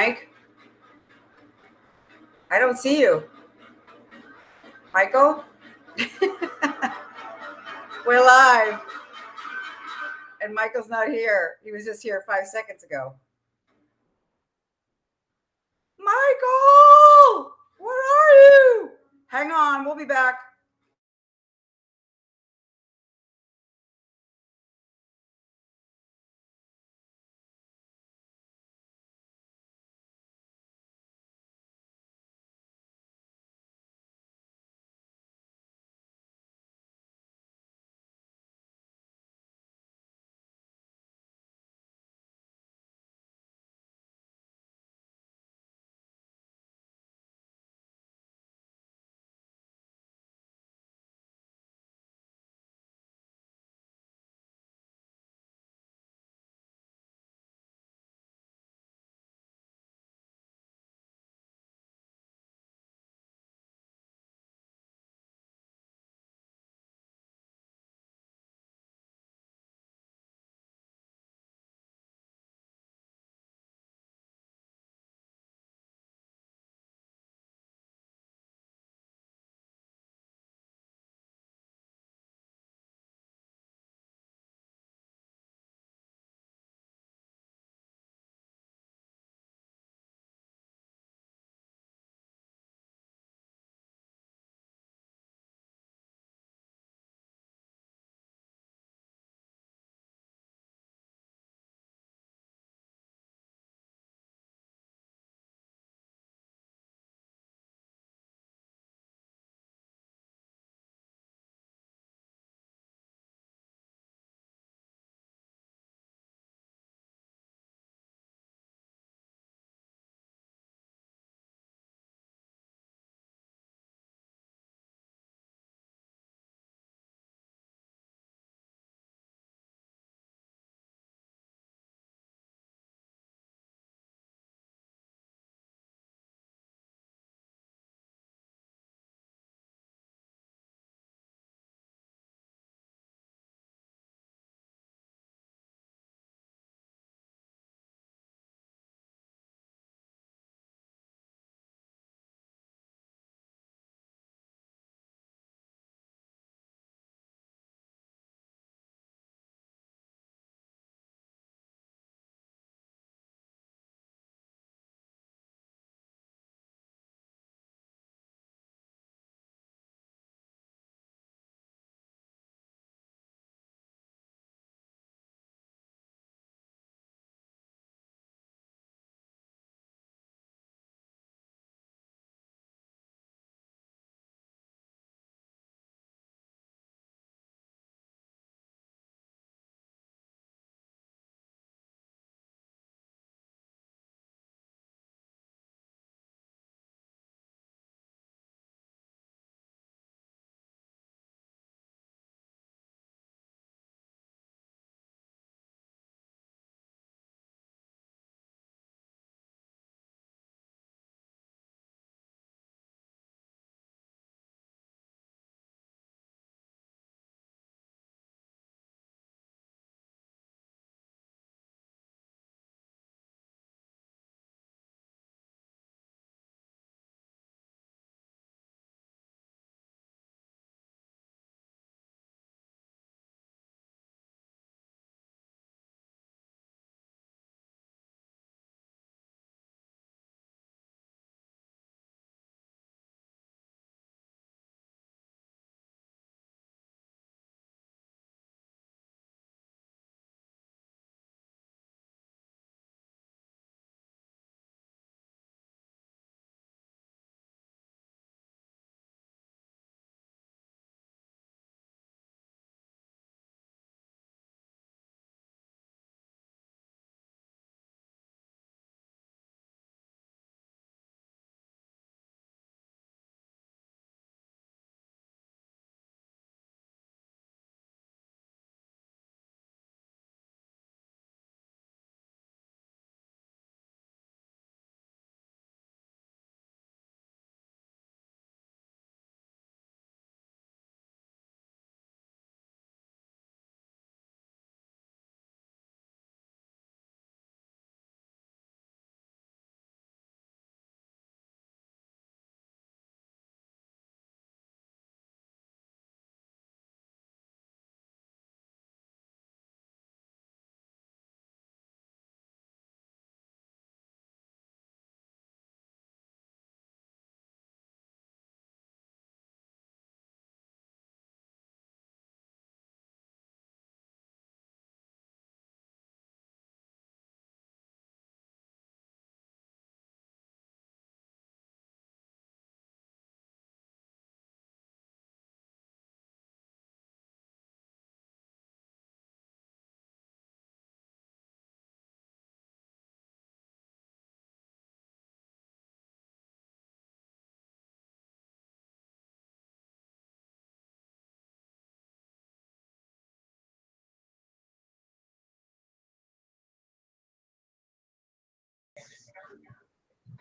Mike? I don't see you. Michael? We're live. And Michael's not here. He was just here 5 seconds ago. Michael! Where are you? Hang on, we'll be back.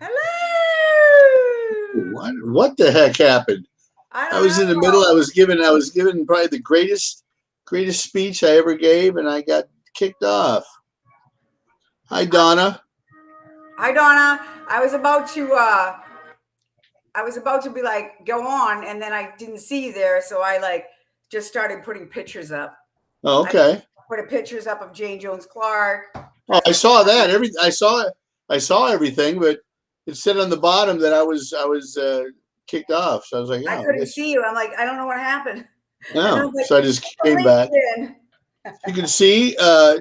Hello. What the heck happened? I I was in the middle. I was given probably the greatest speech I ever gave, and I got kicked off. Hi, Donna. Hi, Donna. I was about to be like, go on, and then I didn't see you there, so I like just started putting pictures up. Oh, okay. I put pictures up of Jane Jones Clark. Oh, I saw that. I saw it. I saw everything, but it said on the bottom that I was kicked off. So I was like, I couldn't see you. I'm like, I don't know what happened. No, like, so I just came back. You can see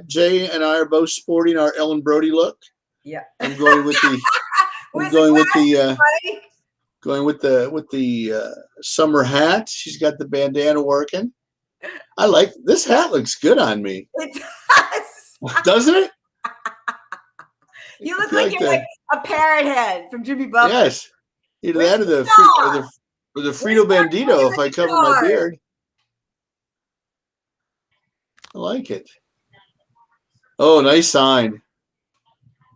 Jay and I are both sporting our Ellen Brody look. Yeah, I'm going with the. Going with the summer hat. She's got the bandana working. I like this hat. Looks good on me. It does. Doesn't it? You look like you're like a parrot head from Jimmy Buffett. Yes. Either that or the Frito Bandito if I cover my beard. I like it. Oh, nice sign.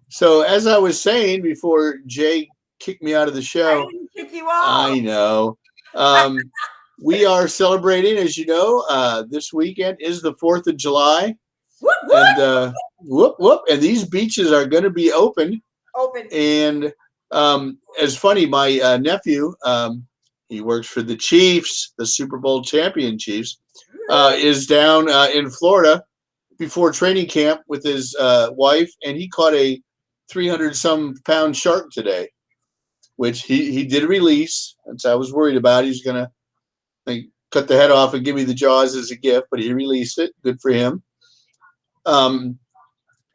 So as I was saying before Jay kicked me out of the show. I didn't kick you off. I know. We are celebrating, as you know, this weekend is the 4th of July. Whoop, whoop. And and these beaches are going to be open. And as funny, my nephew, he works for the Chiefs, the Super Bowl champion Chiefs, is down in Florida before training camp with his wife, and he caught a 300-some-pound shark today, which he did release. And so I was worried about. He's going to cut the head off and give me the jaws as a gift, but he released it. Good for him.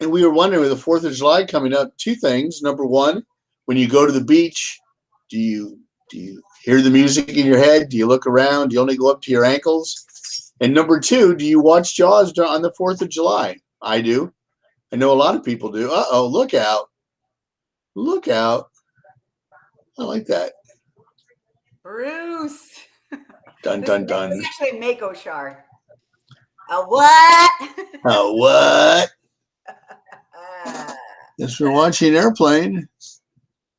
And we were wondering with the 4th of July coming up, two things. Number one, when you go to the beach, do you hear the music in your head? Do you look around? Do you only go up to your ankles? And number two, do you watch Jaws on the 4th of July? I do. I know a lot of people do. Uh-oh, look out. Look out. I like that. Bruce. Dun, dun, dun. It's actually a mako shark. A what? A what? Yes, we're watching Airplane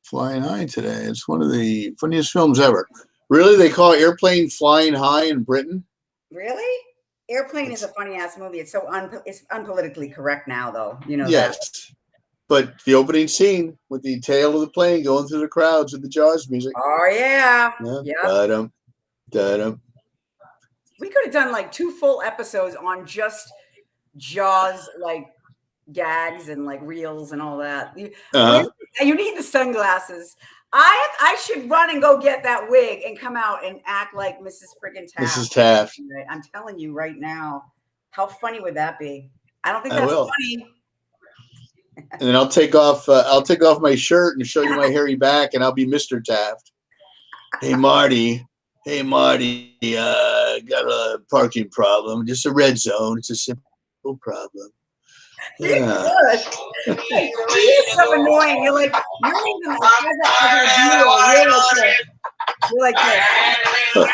Flying High today. It's one of the funniest films ever. Really? They call Airplane Flying High in Britain? Really? Airplane is a funny-ass movie. It's so it's unpolitically correct now, though. You know yes. That. But the opening scene with the tail of the plane going through the crowds with the Jaws music. Oh, yeah. Yeah. Da-dum, da-dum. We could have done like 2 full episodes on just Jaws, like gags and like reels and all that. You need the sunglasses. I should run and go get that wig and come out and act like Mrs. Friggin' Taft. Mrs. Taft. I'm telling you right now. How funny would that be? I don't think that's funny. And then I'll take off my shirt and show you my hairy back, and I'll be Mr. Taft. Hey Marty, got a parking problem. Just a red zone. It's a simple problem. Yeah. You're so annoying. You're like, you're like this.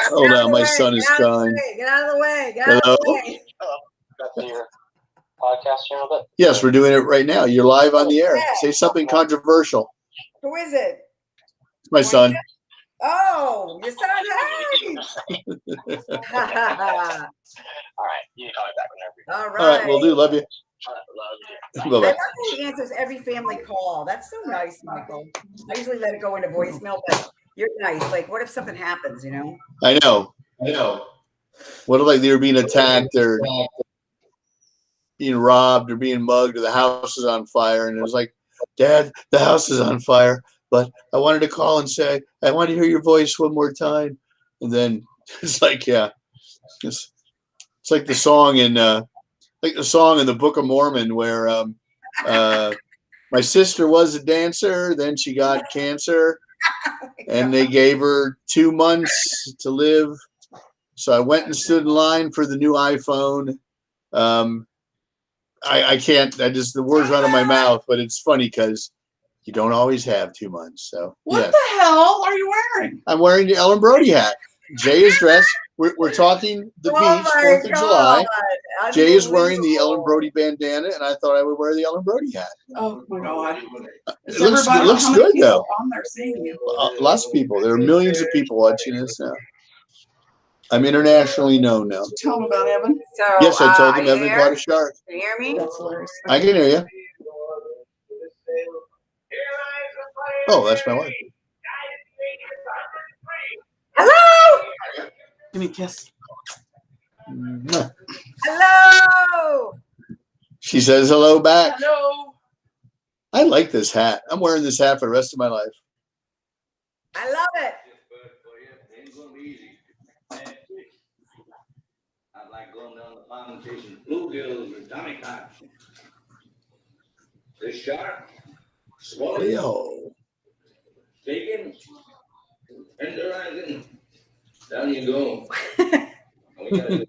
Hold on, my son is calling. Get out of the way. Get out of the way. Got your podcast channel, but yes, we're doing it right now. You're live on the air. Say something controversial. Who is it? It's my son. Oh, your son. Hey. all right, you can call me back whenever. All right. All right, we'll do. Love you. Love you. Bye-bye. I love that he answers every family call. That's so nice, Michael. I usually let it go into voicemail, but you're nice. Like, what if something happens, you know? I know. What if like they were being attacked or being robbed or being mugged or the house is on fire and it was like, Dad, the house is on fire, but I wanted to call and say, I want to hear your voice one more time. And then it's like, yeah, it's like the song in the Book of Mormon where my sister was a dancer, then she got cancer and they gave her 2 months to live. So I went and stood in line for the new iPhone. I can't, the words are out of my mouth, but it's funny because you don't always have 2 months. So what the hell are you wearing? I'm wearing the Ellen Brody hat. Jay is dressed. we're talking the beach, 4th of July. Jay is wearing the Ellen Brody bandana, and I thought I would wear the Ellen Brody hat. Oh my God! It looks good though. On there seeing you. Lots of people. There are millions of people watching this now. I'm internationally known now. Tell them about Evan. So, Yes, I told them Evan caught a shark. Can you hear me? That's hilarious. I can hear you. Oh, that's my wife. Hello. Give me a kiss. Hello. She says hello back. Hello. I like this hat. I'm wearing this hat for the rest of my life. I love it. I'd like going down the pond chasing bluegills or Tommy cocks. This shark, swallowing, Yo. taking, tenderizing. Down you go. We gotta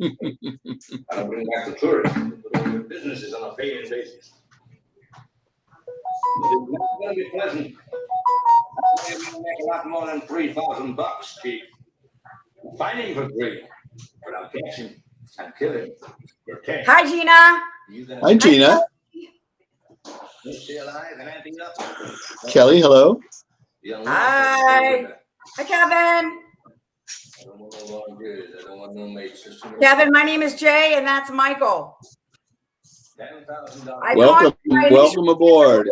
I'll bring back the tourists. Put all your businesses on a paying basis. It's not gonna be pleasant. I'm gonna make a lot more than $3,000, Chief. Fighting for free, but I'll catch him and kill him. Hi, Gina. Hi, Gina. Stay alive and anything up. Kelly, hello. Hi. Hi, Kevin. I don't want no volunteers. I don't want no mates. Kevin, my name is Jay, and that's Michael. $10,000. Welcome aboard.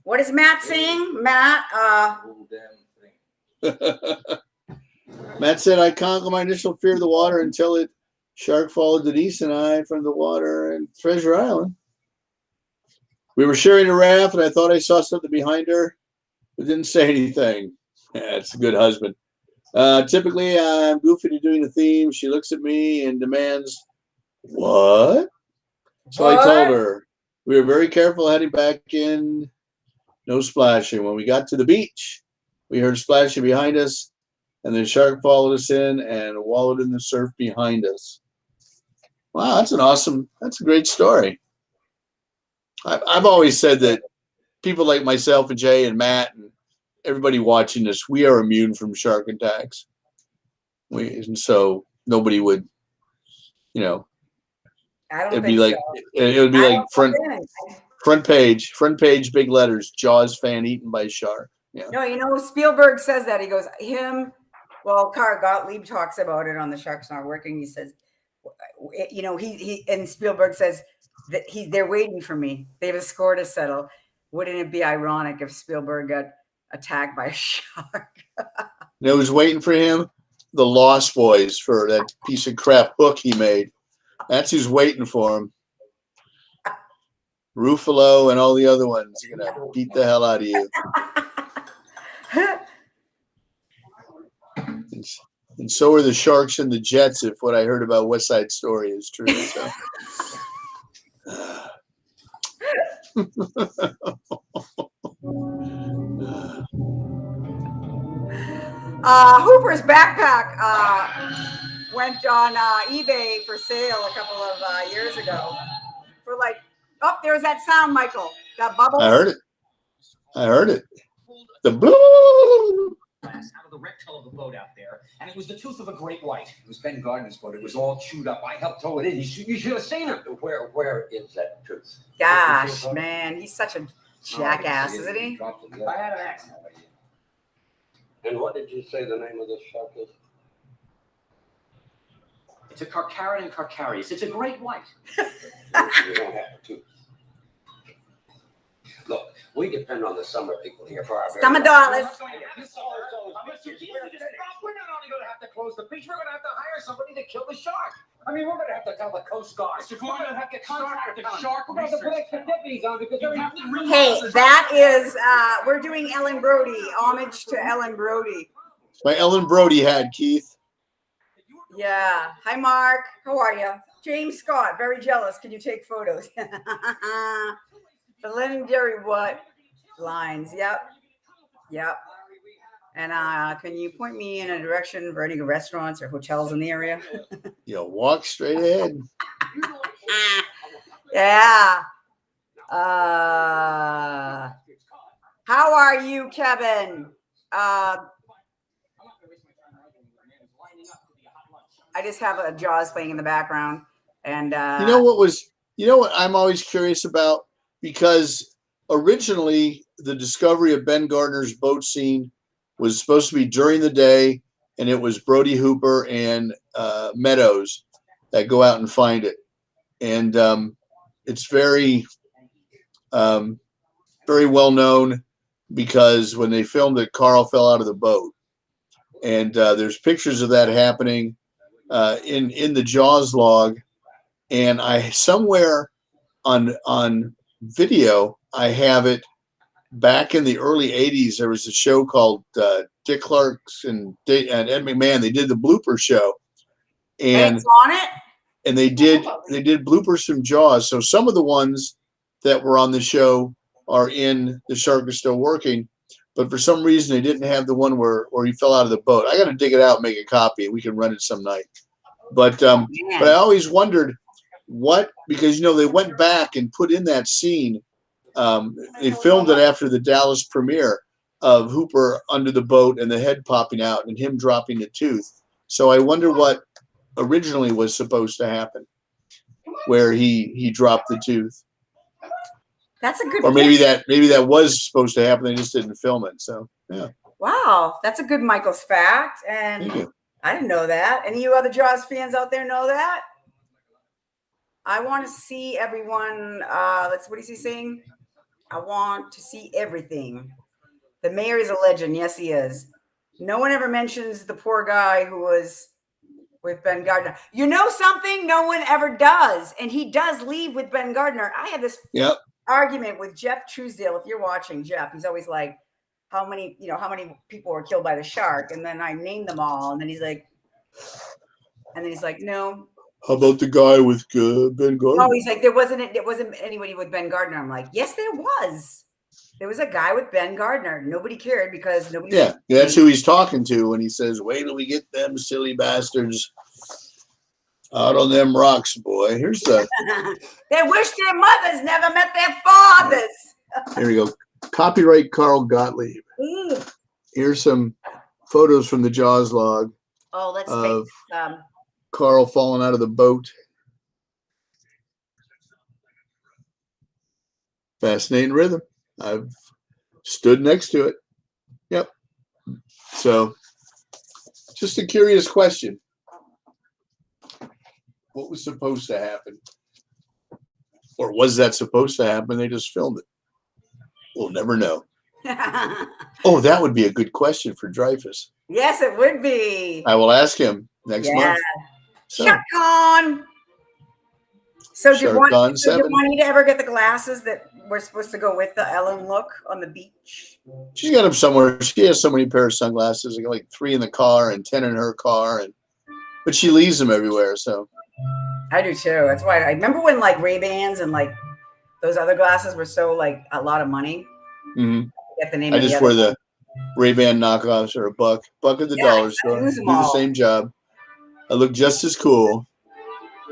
What is Matt saying? Matt, Matt said, I conquer my initial fear of the water until it shark followed Denise and I from the water and Treasure Island. We were sharing a raft, and I thought I saw something behind her, but didn't say anything. Yeah, it's a good husband. Typically, I'm goofy to doing the theme. She looks at me and demands, what? So I told her, we were very careful heading back in. No splashing. When we got to the beach, we heard splashing behind us, and the shark followed us in and wallowed in the surf behind us. Wow, that's a great story. I've always said that people like myself and Jay and Matt and everybody watching this, we are immune from shark attacks. And so nobody would, I don't it'd think be like so. it would be like front page, big letters, Jaws fan eaten by shark. Yeah. No, Spielberg says that. He goes, Carl Gottlieb talks about it on The Shark's Not Working. He says, he and Spielberg says that they're waiting for me. They have a score to settle. Wouldn't it be ironic if Spielberg got attacked by a shark? Who's waiting for him? The Lost Boys for that piece of crap hook he made. That's who's waiting for him. Ruffalo and all the other ones are going to beat the hell out of you. And so are the Sharks and the Jets, if what I heard about West Side Story is true. So. Hooper's backpack went on eBay for sale a couple of years ago for there's that sound, Michael. That bubbles. I heard it. The blue. Out of the wreck tail of the boat out there, and it was the tooth of a great white. It was Ben Gardner's boat. It was all chewed up. I helped tow it in. You should have seen it. Where is that tooth? Gosh, man, he's such a jackass, isn't he? I had an accident. And what did you say the name of this shark is? It's a Carcharodon carcharius. It's a great white. You don't have a tooth. Look, we depend on the summer people here for our Summer dollars. We're not only going to have to close the beach, we're going to have to hire somebody to kill the shark. I mean, we're going to have to tell the Coast Guard. We're going to have to contact the shark. We're going to have to put extra deputies on because they're have to really. Hey, that is, we're doing Ellen Brody, homage to Ellen Brody. My Ellen Brody hat, Keith. Yeah. Hi, Mark. How are you? James Scott, very jealous. Can you take photos? The Lorraine Gary what lines? Yep. And can you point me in a direction for any restaurants or hotels in the area? Walk straight ahead. Yeah. How are you, Kevin? I just have a Jaws playing in the background. And you know what I'm always curious about, because originally the discovery of Ben Gardner's boat scene was supposed to be during the day, and it was Brody Hooper and Meadows that go out and find it. And it's very, very well known because when they filmed it, Carl fell out of the boat. And there's pictures of that happening in the Jaws log. And I somewhere on video, I have it back in the early 80s. There was a show called Dick Clark's and Ed McMahon. They did the blooper show. And it's on it? And they did bloopers from Jaws. So some of the ones that were on the show are in The Shark Is Still Working, but for some reason they didn't have the one where he fell out of the boat. I got to dig it out and make a copy, and we can run it some night. But I always wondered because they went back and put in that scene. They filmed it after the Dallas premiere of Hooper under the boat and the head popping out and him dropping the tooth. So I wonder what originally was supposed to happen, where he dropped the tooth. That's a good or maybe that was supposed to happen, they just didn't film it. So yeah. Wow, that's a good Michael's fact. And I didn't know that. Any of you other Jaws fans out there know that? I want to see everyone. What is he saying? I want to see everything. The mayor is a legend. Yes, he is. No one ever mentions the poor guy who was with Ben Gardner. You know something? No one ever does. And he does leave with Ben Gardner. I had this argument with Jeff Truesdale. If you're watching, Jeff, he's always like, how many people were killed by the shark? And then I named them all. And then he's like, no. How about the guy with Ben Gardner? Oh, he's like, there wasn't anybody with Ben Gardner. I'm like, yes, there was. There was a guy with Ben Gardner. Nobody cared because nobody. Yeah, that's who he's talking to when he says, "Wait till we get them silly bastards out on them rocks, boy." Here's the. They wish their mothers never met their fathers. Here we go. Copyright Carl Gottlieb. Here's some photos from the Jaws log. Oh, let's take Carl falling out of the boat. Fascinating rhythm. I've stood next to it. Yep. So, just a curious question. What was supposed to happen? Or was that supposed to happen? They just filmed it. We'll never know. Oh, that would be a good question for Dreyfus. Yes, it would be. I will ask him next month. So. Shark on. So did Juanita ever get the glasses that were supposed to go with the Ellen look on the beach? She's got them somewhere. She has so many pairs of sunglasses. I got like 3 in the car and 10 in her car, but she leaves them everywhere. So I do too. That's why I remember when like Ray-Bans and like those other glasses were so like a lot of money. Mm-hmm. Get the name. I just wear the Ray-Ban knockoffs or a buck at the dollar store. Do the same job. I look just as cool.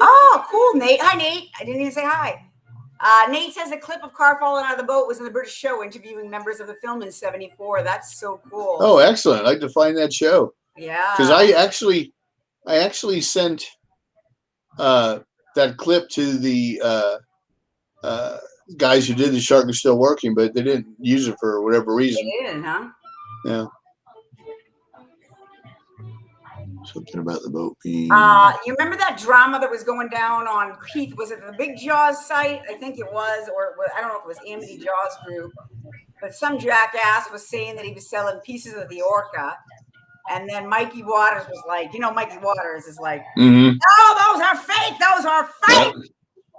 Oh, cool, Nate. Hi, Nate. I didn't even say hi. Nate says a clip of Carl falling out of the boat was in the British show interviewing members of the film in '74. That's so cool. Oh, excellent. I'd like to find that show. Yeah. Because I actually sent that clip to the guys who did The Shark Is Still Working, but they didn't use it for whatever reason. They didn't, huh? Yeah. Something about the boat being. You remember that drama that was going down on Keith? Was it the Big Jaws site? I think it was, or I don't know if it was Amity Jaws Group, but some jackass was saying that he was selling pieces of the orca, and then Mikey Waters was like, Mikey Waters is like, "Oh, those are fake. Those are fake." Yep.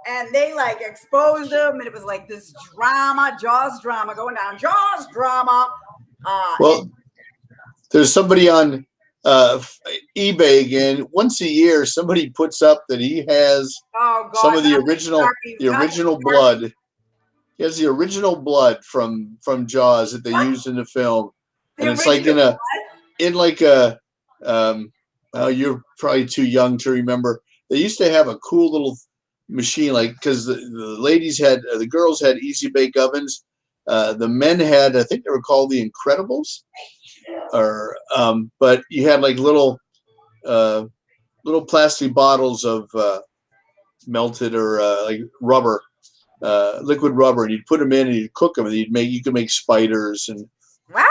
And they like exposed him, and it was like this drama, Jaws drama going down, Jaws drama. There's somebody on eBay again. Once a year, somebody puts up that he has some of the original blood. He has the original blood from Jaws that they used in the film, and it's like you're probably too young to remember. They used to have a cool little machine, like because the girls had easy bake ovens. The men had, I think they were called the Incredibles. But you had like little little plastic bottles of melted or like rubber, liquid rubber, and you'd put them in and you'd cook them, and you could make spiders and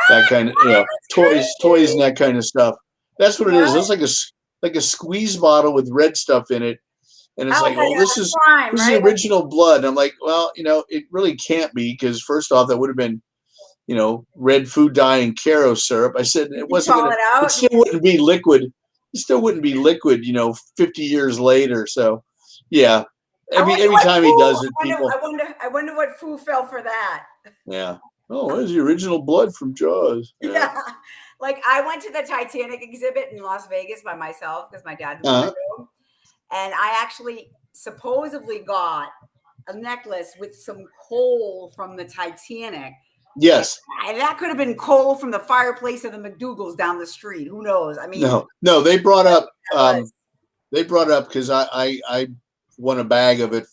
that kind of toys and that kind of stuff. That's what it is. It's like a squeeze bottle with red stuff in it, and it's this is the original blood. And I'm like, well, it really can't be, because first off, that would have been red food dye and Caro syrup. I said it wasn't gonna, it still wouldn't be liquid. It still wouldn't be liquid, 50 years later. So yeah. Every time he does it, people. I wonder what Foo fell for that. Yeah. Oh, where's the original blood from Jaws? Yeah. Like, I went to the Titanic exhibit in Las Vegas by myself because my dad was there. And I actually supposedly got a necklace with some coal from the Titanic. Yes. And that could have been coal from the fireplace of the McDougal's down the street. Who knows? I mean, no, they brought up because I won a bag of it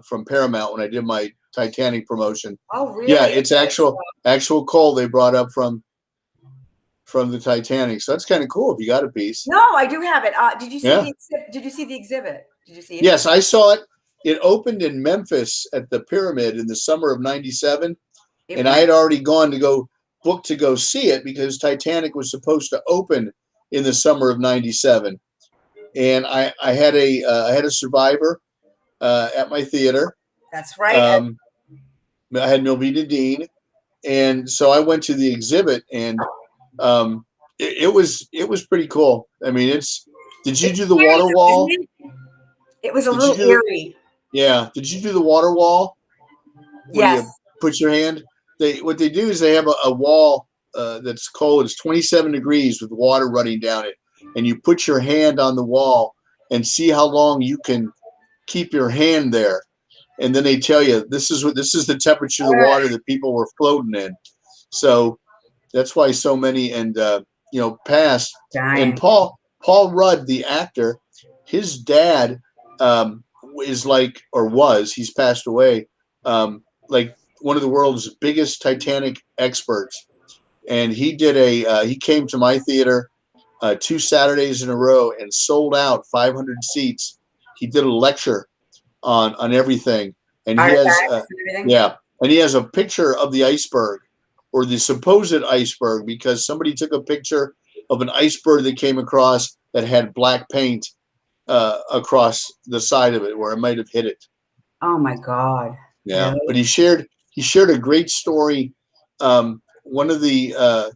from Paramount when I did my Titanic promotion. Oh, really? Yeah, it's actual coal they brought up from the Titanic. So that's kind of cool if you got a piece. No, I do have it. Did you see the exhibit? Did you see the exhibit? Did you see it? Yes, I saw it. It opened in Memphis at the Pyramid in the summer of '97, and I had already booked to go see it because Titanic was supposed to open in the summer of '97. And I had a Survivor at my theater. That's right. I had Melvina Dean, and so I went to the exhibit, and it was pretty cool. I mean, did you do the water wall? It was a little eerie. Yeah. Did you do the water wall? Yes. You put your hand. What they do is they have a wall that's cold. It's 27 degrees with water running down it. And you put your hand on the wall and see how long you can keep your hand there. And then they tell you this is the temperature of the water that people were floating in. So that's why so many passed. Dying. And Paul Rudd, the actor, his dad he's passed away, like one of the world's biggest Titanic experts. And he came to my theater 2 Saturdays in a row and sold out 500 seats. He did a lecture on everything, and he has a picture of the iceberg, or the supposed iceberg, because somebody took a picture of an iceberg that came across that had black paint across the side of it where it might have hit it. Oh my God! Yeah, really? But he shared a great story. One of the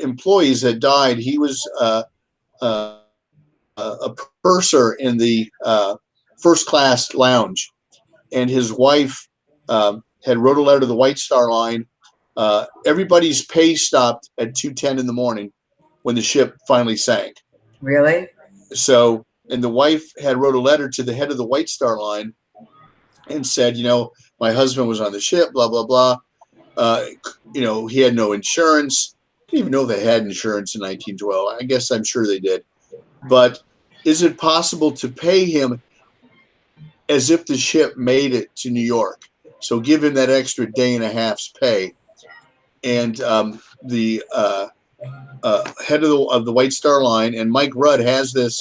employees that died, he was a purser in the first class lounge, and his wife had wrote a letter to the White Star Line. Everybody's pay stopped at 2:10 in the morning when the ship finally sank. Really? So, and the wife had wrote a letter to the head of the White Star Line and said, my husband was on the ship, blah, blah, blah. He had no insurance. I didn't even know they had insurance in 1912. I'm sure they did. But is it possible to pay him as if the ship made it to New York? So give him that extra day and a half's pay. And the head of the White Star Line, and Mike Rudd has the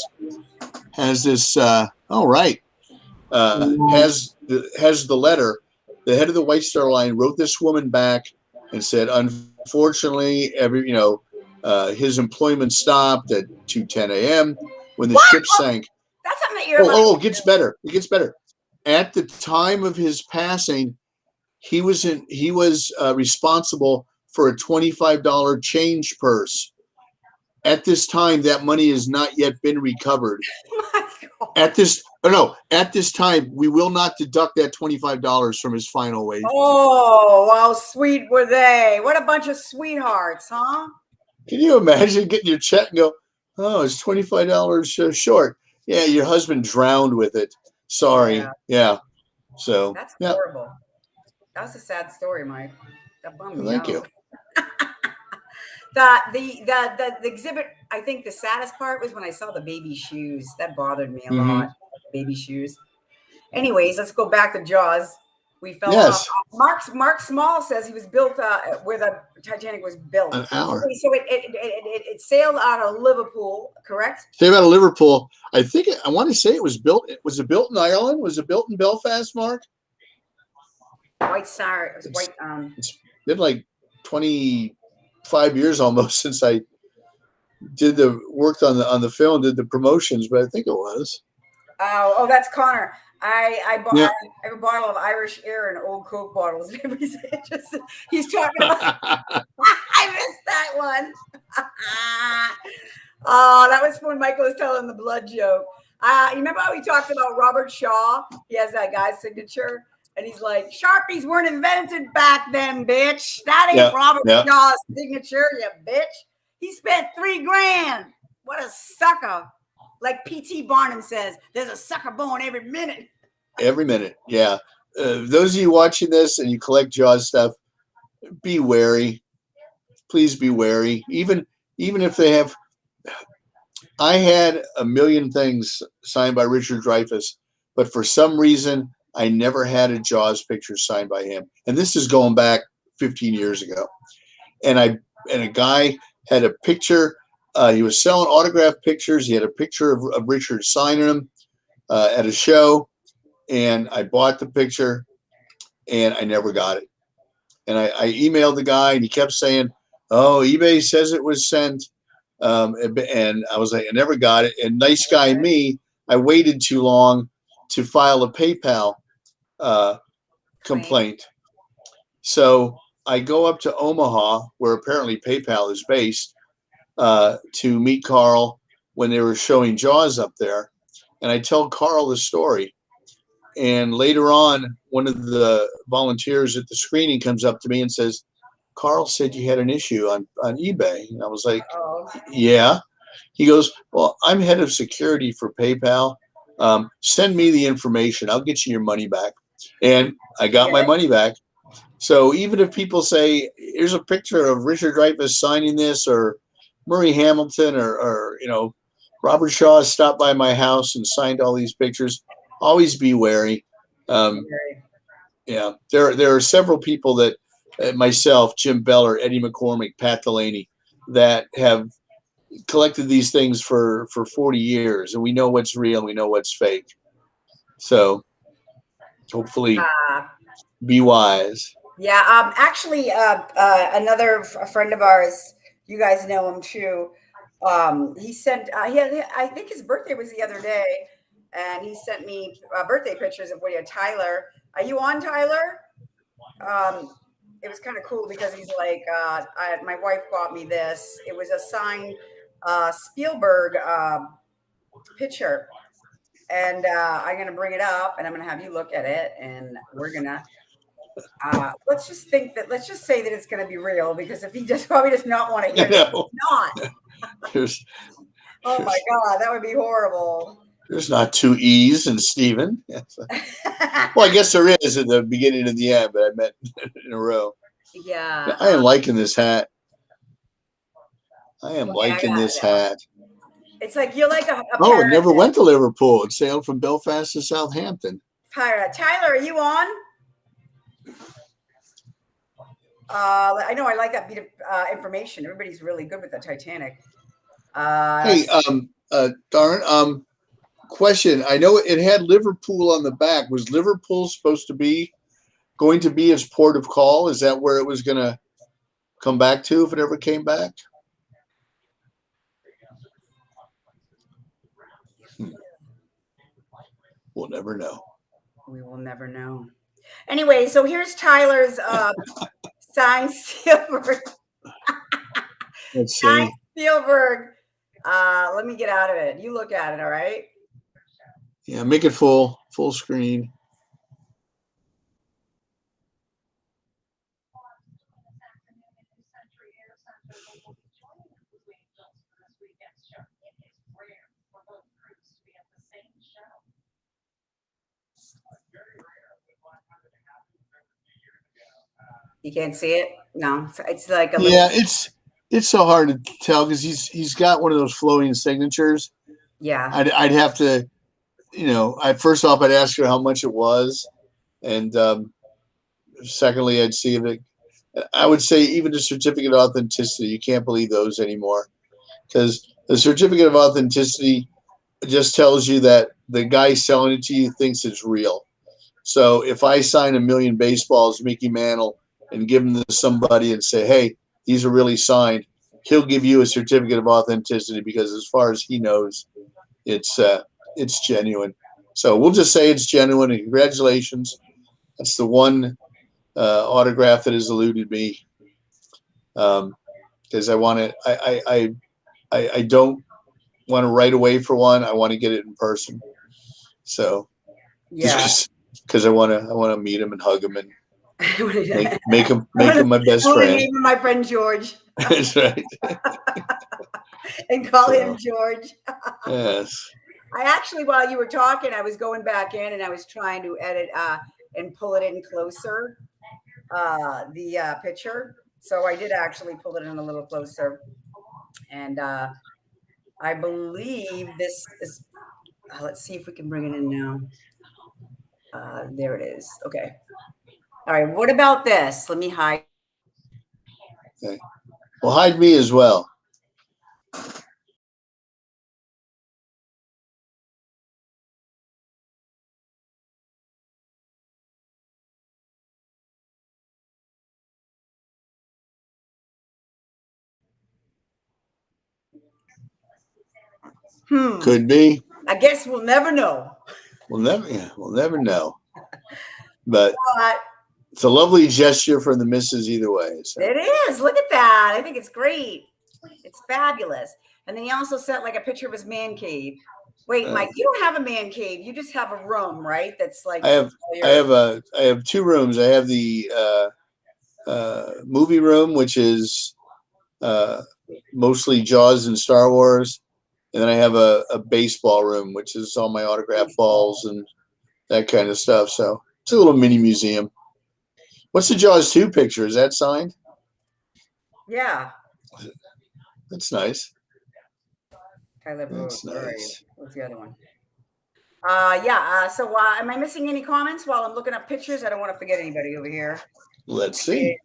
letter. The head of the White Star Line wrote this woman back and said, unfortunately, his employment stopped at 2:10 a.m. when the ship sank. That's something that you're it gets better. It gets better. At the time of his passing, he was responsible for a $25 change purse. At this time, that money has not yet been recovered. At this time, we will not deduct that $25 from his final wage. Oh, how sweet were they? What a bunch of sweethearts, huh? Can you imagine getting your check and go, oh, it's $25 short. Yeah, your husband drowned with it. Sorry. Yeah. So that's horrible. That was a sad story, Mike. That bummed me out. Thank you. The exhibit, I think the saddest part was when I saw the baby shoes. That bothered me a lot. Baby shoes. Anyways, let's go back to Jaws. We fell Yes. off. Mark Small says he was built where the Titanic was built. An hour. Okay, so it sailed out of Liverpool, correct? Sailed out of Liverpool. I want to say it was built. Was it built in Ireland? Was it built in Belfast, Mark? White Star. It was white. It's been like 25 years almost since I worked on the film, did the promotions, but I think it was. Oh, that's Connor. I have a bottle of Irish Air and old Coke bottles. He's talking about. I missed that one. Oh, that was when Michael was telling the blood joke. You remember how we talked about Robert Shaw? He has that guy's signature, and he's like, Sharpies weren't invented back then, bitch. That ain't Robert Shaw's signature, you bitch. He spent $3,000. What a sucker. Like P.T. Barnum says, there's a sucker born every minute. Every minute, yeah. Those of you watching this and you collect Jaws stuff, be wary. Please be wary. Even if they have, I had a million things signed by Richard Dreyfuss, but for some reason, I never had a Jaws picture signed by him. And this is going back 15 years ago. And a guy had a picture. He was selling autographed pictures. He had a picture of Richard signing them at a show. And I bought the picture and I never got it. And I emailed the guy and he kept saying, oh, eBay says it was sent. And I was like, I never got it. And nice guy me, I waited too long to file a PayPal complaint. So I go up to Omaha, where apparently PayPal is based, to meet Carl when they were showing Jaws up there. And I tell Carl the story. And later on, one of the volunteers at the screening comes up to me and says, Carl said you had an issue on eBay. And I was like, yeah. He goes, well, I'm head of security for PayPal. Send me the information. I'll get you your money back. And I got my money back. So even if people say, here's a picture of Richard Dreyfuss signing this, or Murray Hamilton, or Robert Shaw stopped by my house and signed all these pictures, always be wary. Yeah, there are several people that, myself, Jim Beller, Eddie McCormick, Pat Delaney, that have collected these things for 40 years, and we know what's real, we know what's fake. So hopefully be wise. Yeah, actually, another friend of ours, you guys know him too. He sent, I think his birthday was the other day, and he sent me birthday pictures of Tyler. Are you on, Tyler? It was kind of cool because he's like, my wife bought me this. It was a signed Spielberg picture. And I'm going to bring it up and I'm going to have you look at it. And we're going to, let's just say that it's going to be real, because if he probably does not want to hear it, it's not. Oh my God, that would be horrible. There's not two E's in Stephen. Well, I guess there is at the beginning and the end, but I meant in a row. Yeah. I am liking this hat. I am liking this hat. It's like you're like a it never went to Liverpool. It sailed from Belfast to Southampton. Tyler, are you on? I know I like that bit of information. Everybody's really good with the Titanic. Hey, Darren, question. I know it had Liverpool on the back. Was Liverpool going to be its port of call? Is that where it was going to come back to if it ever came back? We'll never know. We will never know. Anyway, so here's Tyler's signed Spielberg. Let's see. Spielberg. Let me get out of it. You look at it, all right? Yeah, make it full screen. You can't see it? No, it's like it's so hard to tell because he's got one of those floating signatures. Yeah, I'd have to, first off I'd ask her how much it was, and secondly, I'd see if it. I would say even the certificate of authenticity. You can't believe those anymore, because the certificate of authenticity just tells you that the guy selling it to you thinks it's real. So if I sign 1,000,000 baseballs, Mickey Mantle, and give them to somebody and say, "Hey, these are really signed," he'll give you a certificate of authenticity because, as far as he knows, it's genuine. So we'll just say it's genuine. And congratulations. That's the one autograph that has eluded me, because I want to. I don't want to write away for one. I want to get it in person. So just because I want to meet him and hug him and make him my best friend. Name my friend George. That's right. And call him George. Yes. I actually, while you were talking, I was going back in and I was trying to edit and pull it in closer, the picture. So I did actually pull it in a little closer. And I believe this is, let's see if we can bring it in now. There it is. Okay. All right. What about this? Let me hide. Okay. Well, hide me as well. Could be. I guess we'll never know. We'll never know. But it's a lovely gesture from the missus either way. So. It is. Look at that. I think it's great. It's fabulous. And then he also sent like a picture of his man cave. Wait, Mike, you don't have a man cave. You just have a room, right? That's like I have 2 rooms. I have the movie room, which is mostly Jaws and Star Wars, and then I have a baseball room, which is all my autographed balls and that kind of stuff. So it's a little mini museum. What's the Jaws 2 picture? Is that signed? Yeah. That's nice. That's nice. What's the other one? So am I missing any comments while I'm looking up pictures? I don't want to forget anybody over here. Let's see.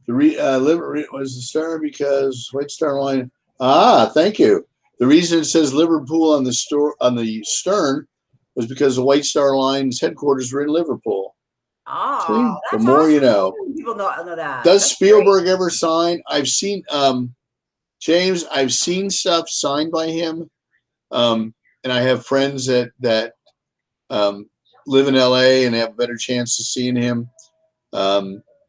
The Liverpool was the star because White Star Line. Thank you. The reason it says Liverpool on the stern was because the White Star Line's headquarters were in Liverpool. Oh, the more you know. People know that. Does Spielberg ever sign? I've seen James. I've seen stuff signed by him, and I have friends that live in LA and have a better chance of seeing him.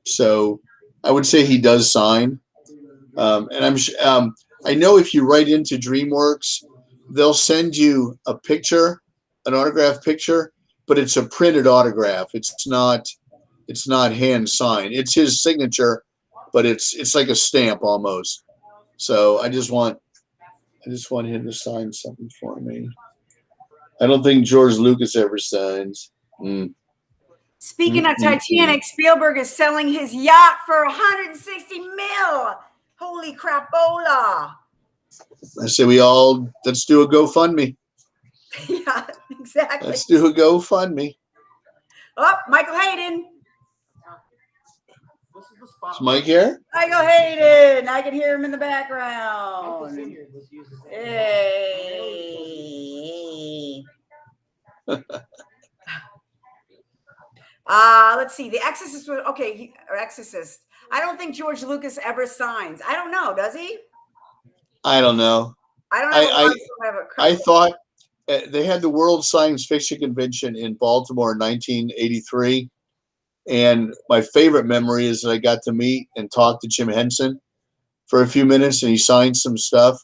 So I would say he does sign, and I know if you write into DreamWorks, they'll send you a picture, an autograph picture, but it's a printed autograph. It's not hand signed. It's his signature, but it's like a stamp almost. So I just want him to sign something for me. I don't think George Lucas ever signs. Speaking of Titanic, Spielberg is selling his yacht for 160 mil. Holy crapola. I say let's do a GoFundMe. Yeah, exactly. Let's do a GoFundMe. Oh, Michael Hayden. Is Mike here? Michael Hayden. I can hear him in the background. Hey. Let's see. The Exorcist. Exorcist. I don't think George Lucas ever signs. I don't know. Does he? I don't know. I don't know. I thought they had the World Science Fiction Convention in Baltimore in 1983. And my favorite memory is that I got to meet and talk to Jim Henson for a few minutes, and he signed some stuff.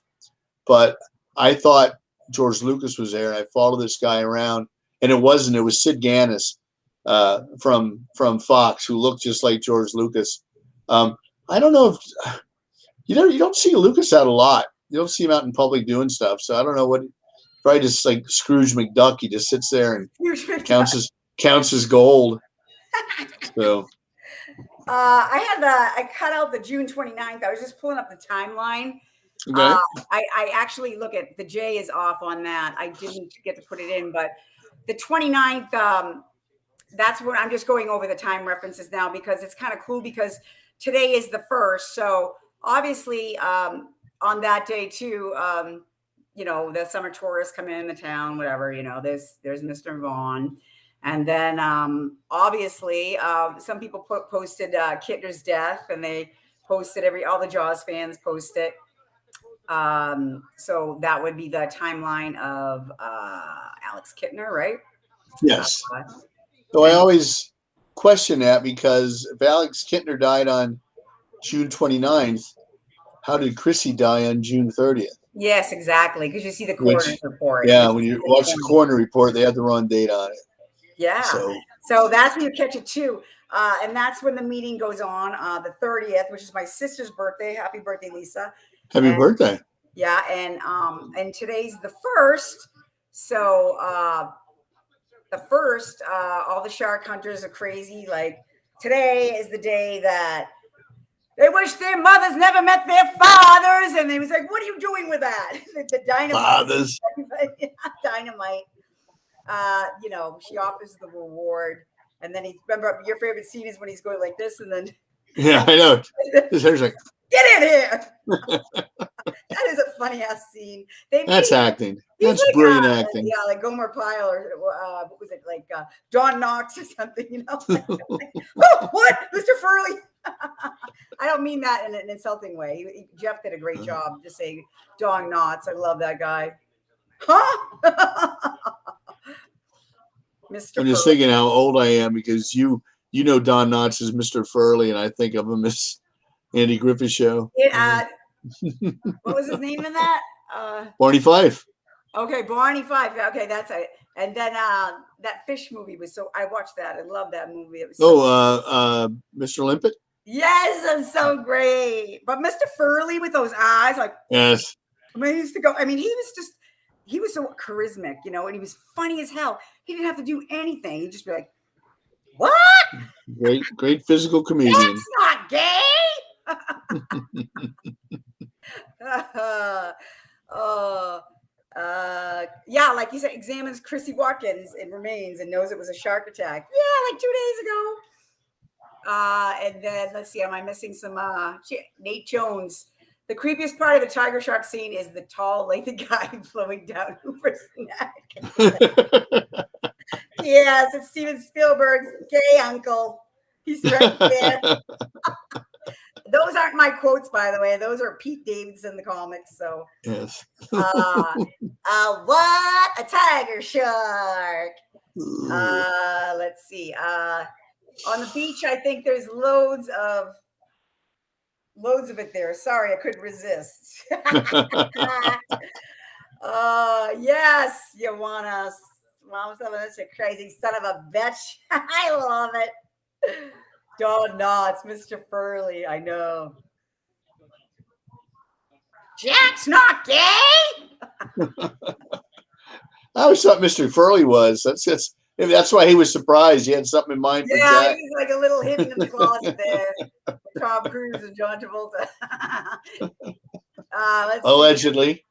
But I thought George Lucas was there, and I followed this guy around, and it wasn't. It was Sid Ganis from Fox, who looked just like George Lucas. I don't know if you don't see Lucas out a lot. You don't see him out in public doing stuff. So I don't know what. Probably just like Scrooge McDuck. He just sits there and counts his gold. So I cut out the June 29th. I was just pulling up the timeline. Okay. I actually look at the J is off on that. I didn't get to put it in, but the 29th that's when I'm just going over the time references now because it's kind of cool because today is the 1st. So obviously on that day too, you know, the summer tourists come in the town, whatever, you know, there's Mr. Vaughn. And then obviously some people posted Kittner's death, and they posted all the Jaws fans post it. So that would be the timeline of Alex Kittner, right? Yes. So I always question that because if Alex Kittner died on June 29th, how did Chrissy die on June 30th? Yes, exactly. Because you see the coroner's report. Yeah, when you watch the coroner report, they had the wrong date on it. Yeah. So that's when you catch it too. And that's when the meeting goes on, the 30th, which is my sister's birthday. Happy birthday, Lisa. Happy birthday. Yeah, and today's the 1st. So the 1st, all the shark hunters are crazy. Like today is the day that they wish their mothers never met their fathers. And they was like, what are you doing with that? The dynamite. Fathers. Dynamite. You know, she offers the reward. And then remember your favorite scene is when he's going like this and then. Yeah, I know. His hair's like, get in here. That is a funny ass scene. That's acting. That's like, brilliant acting. Yeah, like Gomer Pyle or what was it, like Don Knotts or something, you know? Oh, what? Mr. Furley. I don't mean that in an insulting way. Jeff did a great job to say Don Knotts. I love that guy. Huh? Mr. I'm just thinking how old I am because you know Don Knotts is Mr. Furley, and I think of him as Andy Griffith Show. What was his name in that? Barney Fife. Okay, Barney Fife. Okay, that's it. And then that fish movie was I watched that. I love that movie. It was Mr. Limpet. Yes, that's so great. But Mr. Furley with those eyes, like yes. I mean, he used to go. I mean, he was so charismatic, you know, and he was funny as hell. He didn't have to do anything. He'd just be like, "What? Great physical comedian. That's not gay." Yeah, like you said, examines Chrissy Watkins and remains and knows it was a shark attack. Yeah, like 2 days ago. And then let's see, am I missing some? Nate Jones. The creepiest part of the tiger shark scene is the tall, lanky guy flowing down Hooper's neck. Yes, it's Steven Spielberg's gay uncle. He's right there. Those aren't my quotes, by the way. Those are Pete Davidson in the comics. So yes. What a tiger shark. Let's see. On the beach, I think there's loads of it there. Sorry, I couldn't resist. Yes, you want us. Mom, that's a crazy son of a bitch. I love it. Don Knotts, Mr. Furley. I know. Jack's not gay. I always thought Mr. Furley was. That's why he was surprised. He had something in mind for Jack. He's like a little hidden in the closet there. Tom Cruise and John Travolta. Allegedly.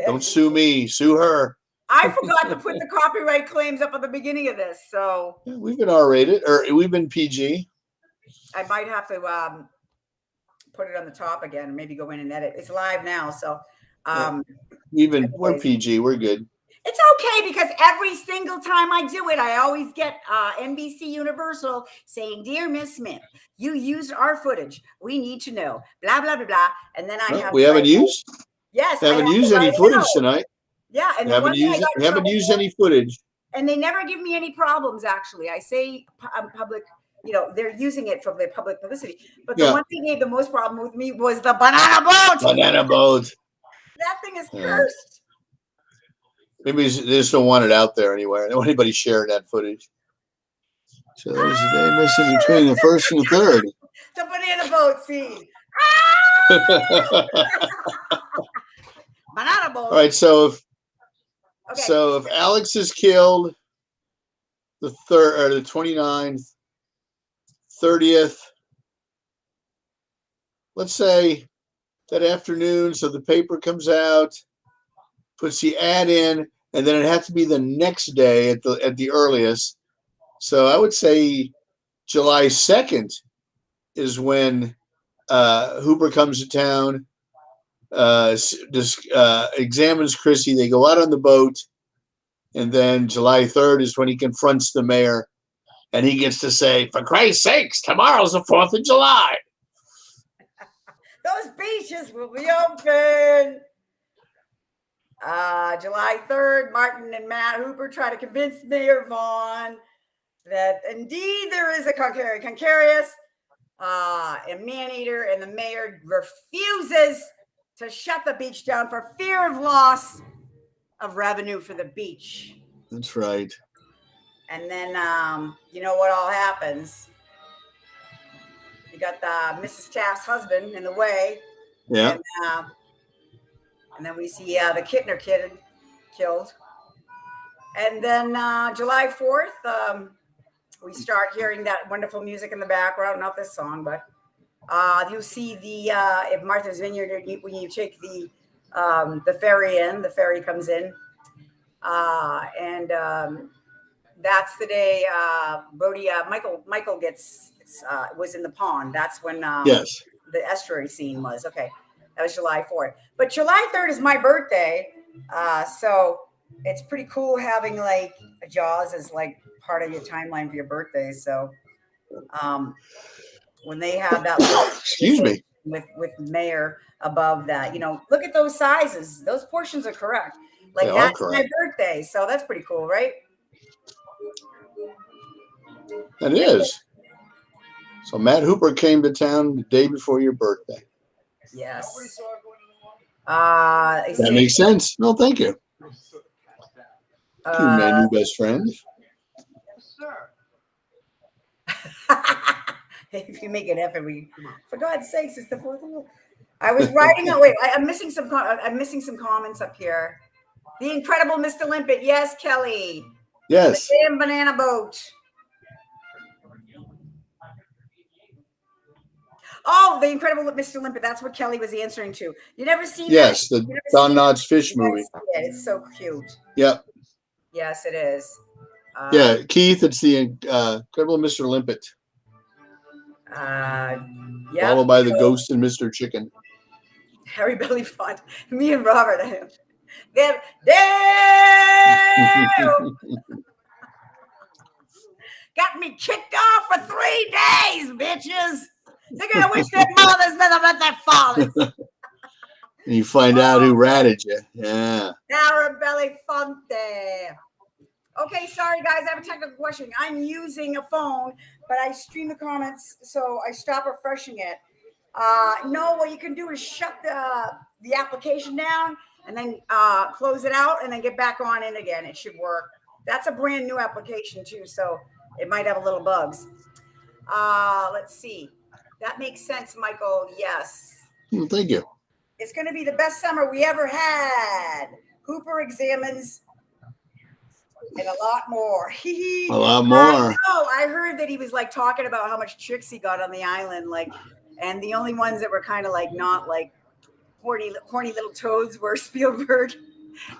Don't sue me. Sue her. I forgot to put the copyright claims up at the beginning of this, so we've been R-rated, or we've been PG. I might have to put it on the top again, maybe go in and edit. It's live now, so we're PG. We're good. It's okay because every single time I do it, I always get NBC Universal saying, "Dear Miss Smith, you used our footage. We need to know." Blah blah blah blah. And then we haven't used. Yes, haven't used any footage tonight. Yeah, and haven't used any footage. And they never give me any problems. Actually, I say public. You know, they're using it for the public publicity. But the one thing they gave the most problem with me was the banana boat. Banana boat. That thing is cursed. Maybe they just don't want it out there anywhere. I don't want anybody sharing that footage. So there's a day missing between the first and the third. The banana boat scene. Banana boat. All right, so if Alex is killed the 3rd or the 29th, 30th, let's say that afternoon, so the paper comes out, puts the ad in, and then it had to be the next day at the earliest. So I would say July 2nd is when Hooper comes to town, examines Chrissy. They go out on the boat, and then July 3rd is when he confronts the mayor, and he gets to say, "For Christ's sakes, tomorrow's the 4th of July." Those beaches will be open. July 3rd, Martin and Matt Hooper try to convince Mayor Vaughn that indeed there is a Concarious, a man-eater, and the mayor refuses to shut the beach down for fear of loss of revenue for the beach. That's right. And then, you know what all happens? You got the Mrs. Taft's husband in the way. Yeah. And then we see the Kittner kid killed. And then July 4th, we start hearing that wonderful music in the background. Not this song, but you see the if Martha's Vineyard, when you take the ferry in, the ferry comes in, and that's the day Brody Michael gets was in the pond. That's when yes, the estuary scene was. Okay, that was July 4th. But July 3rd is my birthday, so it's pretty cool having like Jaws as like part of your timeline for your birthday. So when they have that excuse me, with Mayor above that, you know, look at those sizes. Those portions are correct. Like they that's are my birthday. So that's pretty cool, right? That is. So Matt Hooper came to town the day before your birthday. Yes. That makes sense. No, thank you. You my new best friend. If you make an effort, for God's sakes, it's the 4th of July. I was writing out. Wait, I'm missing some. I'm missing some comments up here. The incredible Mr. Limpet. Yes, Kelly. Yes. The damn banana boat. Oh, the incredible Mr. Limpet. That's what Kelly was answering to. You never seen yes, that? the Don Knotts fish movie. Yeah, it's so cute. Yep. Yes, it is. Yeah, Keith, it's the incredible Mr. Limpet. Yeah. Followed by the Ghost and Mr. Chicken. Harry Belly Font. Me and Robert. Damn. Got me kicked off for 3 days, bitches. They're gonna wish their mothers never met their fathers. And you find out who ratted you. Yeah. Arabelli Fonte. Okay, sorry guys, I have a technical question. I'm using a phone, but I stream the comments, so I stop refreshing it. No, what you can do is shut the application down and then close it out and then get back on in again. It should work. That's a brand new application too, so it might have a little bugs. Let's see. That makes sense, Michael. Yes. Thank you. It's going to be the best summer we ever had. Hooper examines and a lot more. A lot more. I heard that he was like talking about how much chicks he got on the island, like, and the only ones that were kind of like not like horny little toads were Spielberg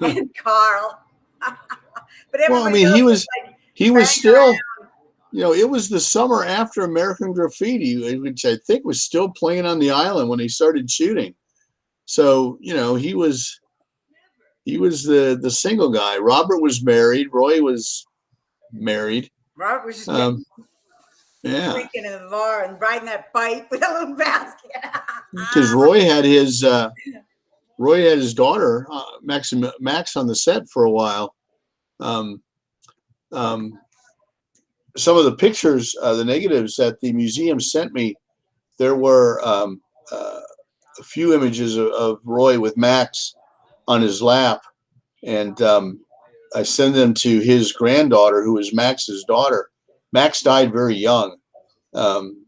and Carl. But well, I mean, he was still, you know, it was the summer after American Graffiti, which I think was still playing on the island when he started shooting. So, you know, he was the single guy. Robert was married. Roy was married. Robert was just drinking in the bar and riding that bike with a little basket. Because Roy had his daughter Max on the set for a while. Some of the pictures, the negatives that the museum sent me, there were a few images of Roy with Max on his lap, and I sent them to his granddaughter, who is Max's daughter. Max died very young,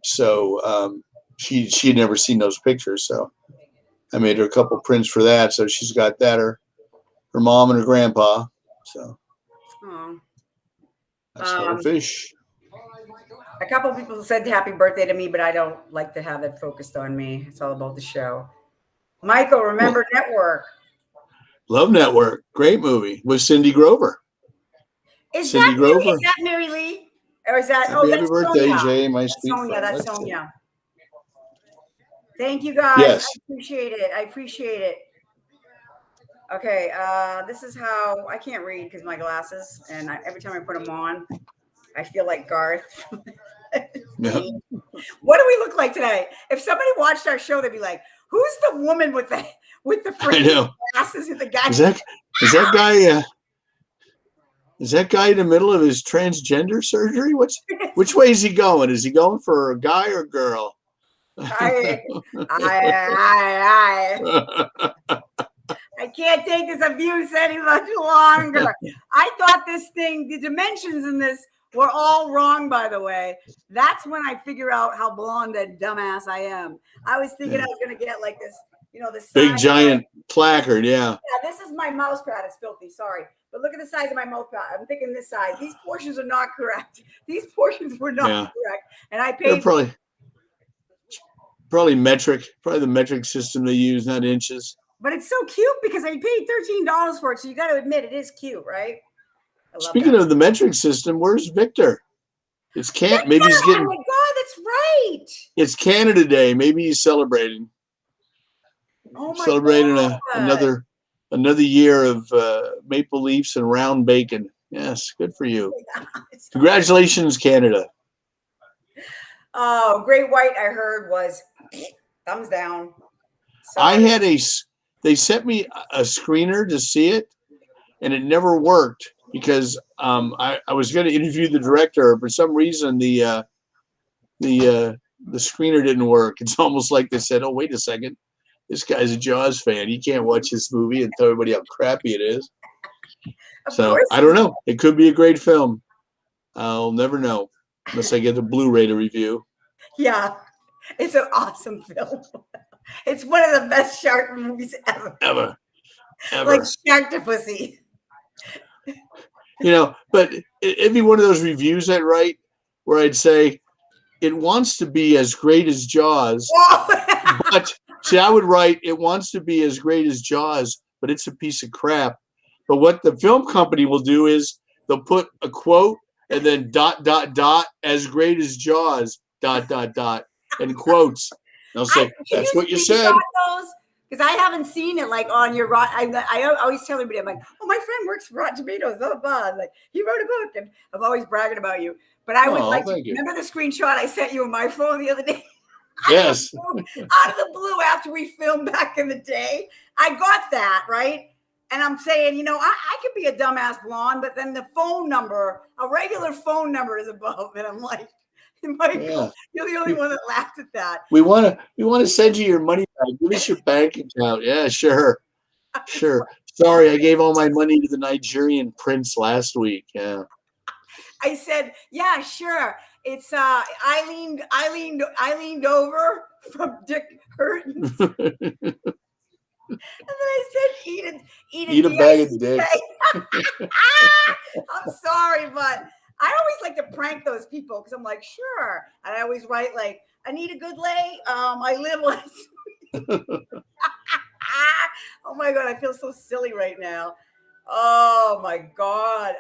so she'd never seen those pictures. So I made her a couple prints for that. So she's got that, her mom and her grandpa. So that's little fish. A couple of people said happy birthday to me, but I don't like to have it focused on me. It's all about the show. Michael, remember network. Love Network, great movie with Cindy Grover. Is Cindy Grover. Is that Mary Lee? Or is that? Happy birthday, Sonia. Jay, my That's sweet Sonia. friend. That's Let's Sonia. Thank you, guys. Yes. I appreciate it. I appreciate it. Okay, this is how I can't read because my glasses, and every time I put them on, I feel like Garth. Yeah. What do we look like today? If somebody watched our show, they'd be like, "Who's the woman with the freaking glasses and the guy?" Is that guy? Is that guy in the middle of his transgender surgery? Which way is he going? Is he going for a guy or girl? I can't take this abuse any much longer. I thought the dimensions in this were all wrong, by the way. That's when I figure out how blonde and dumbass I am. I was thinking I was going to get like this, this big giant placard. Yeah. Yeah, this is my mouse pad. It's filthy. Sorry. But look at the size of my mouse pad. I'm thinking this size. These portions are not correct. These portions were not correct. And I paid. They're probably metric. Probably the metric system they use, not inches. But it's so cute because I paid $13 for it. So you got to admit it is cute, right? Speaking of the metric system, where's Victor? It's Canada. Maybe he's getting. Oh my God, that's right. It's Canada Day. Maybe he's celebrating. Oh my celebrating God. another year of maple leafs and round bacon. Yes, good for you. Congratulations, Canada. Oh, Great White, I heard, was thumbs down. Sorry. They sent me a screener to see it, and it never worked because I was going to interview the director. For some reason, the screener didn't work. It's almost like they said, "Oh, wait a second. This guy's a Jaws fan. He can't watch this movie and tell everybody how crappy it is." So I don't know. It could be a great film. I'll never know unless I get the Blu-ray to review. Yeah, it's an awesome film. It's one of the best shark movies ever. Ever. Like Sharktopusy. But it'd be one of those reviews I'd write where I'd say it wants to be as great as Jaws, but see, I would write it wants to be as great as Jaws, but it's a piece of crap. But what the film company will do is they'll put a quote and then ... as great as Jaws ... and quotes. They'll say that's what you said. Because I haven't seen it like on your I always tell everybody, I'm like, oh, my friend works for Rotten Tomatoes, blah, blah, blah. Like, he wrote a book, and I'm always bragging about you. But I would remember the screenshot I sent you on my phone the other day? Yes. Out of the blue after we filmed back in the day. I got that, right? And I'm saying, I could be a dumbass blonde, but then the phone number, a regular phone number is above. And I'm like, Michael, you're the only one that laughed at that. We want to send you your money back. Give us your bank account. Yeah, sure. Sorry, I gave all my money to the Nigerian prince last week. Yeah. I said, yeah, sure. It's I leaned over from Dick Hurtons. And then I said, eat a bag of dick. I'm sorry, but I always like to prank those people because I'm like, sure. And I always write like, I need a good lay. I live last week. Oh my God, I feel so silly right now. Oh my God.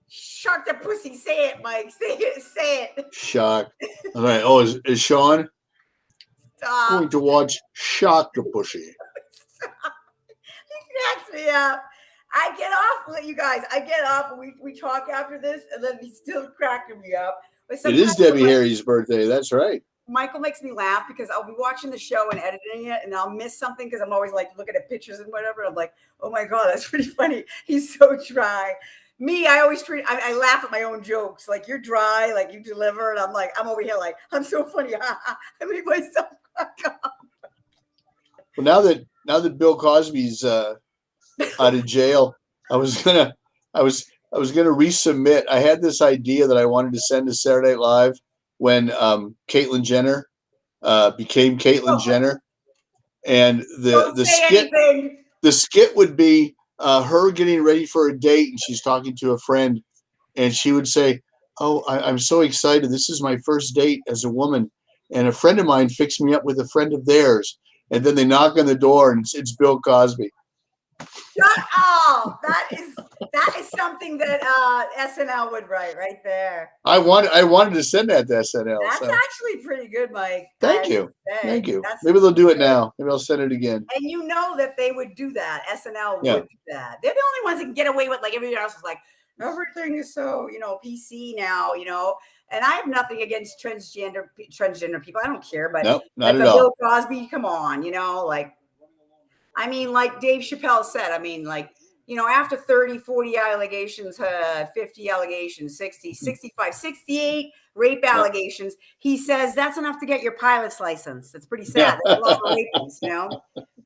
Shark the pussy. Say it, Mike. Say it. Shark. All right. Oh, is Sean going to watch Shark the Pussy? He cracks me up. I get off, you guys. I get off and we talk after this, and then he's still cracking me up. It is Debbie Harry's birthday. That's right. Michael makes me laugh because I'll be watching the show and editing it, and I'll miss something because I'm always like looking at pictures and whatever. I'm like, oh my God, that's pretty funny. He's so dry. Me, I always I laugh at my own jokes. Like, you're dry, like you deliver, and I'm over here like, I'm so funny. I make myself crack up. Well, now that Bill Cosby's out of jail, I was gonna resubmit. I had this idea that I wanted to send to Saturday Night Live when Caitlyn Jenner became Caitlyn Jenner, and the skit would be her getting ready for a date, and she's talking to a friend, and she would say, "Oh, I'm so excited! This is my first date as a woman, and a friend of mine fixed me up with a friend of theirs." And then they knock on the door, and it's Bill Cosby. Oh, that is something that SNL would write right there. I wanted to send that to SNL. That's so. actually pretty good, Mike. Thank you. Maybe they'll do it now. Maybe I'll send it again. And you know that they would do that. SNL Yeah. would do that. They're the only ones that can get away with, like, everybody else is like, everything is so, PC now, And I have nothing against transgender people. I don't care, but nope, not like at all. Bill Cosby, come on, like Dave Chappelle said, after 30, 40 allegations, 50 allegations, 60, 65, 68 rape allegations, he says that's enough to get your pilot's license. It's pretty sad. There's a lot of rapists,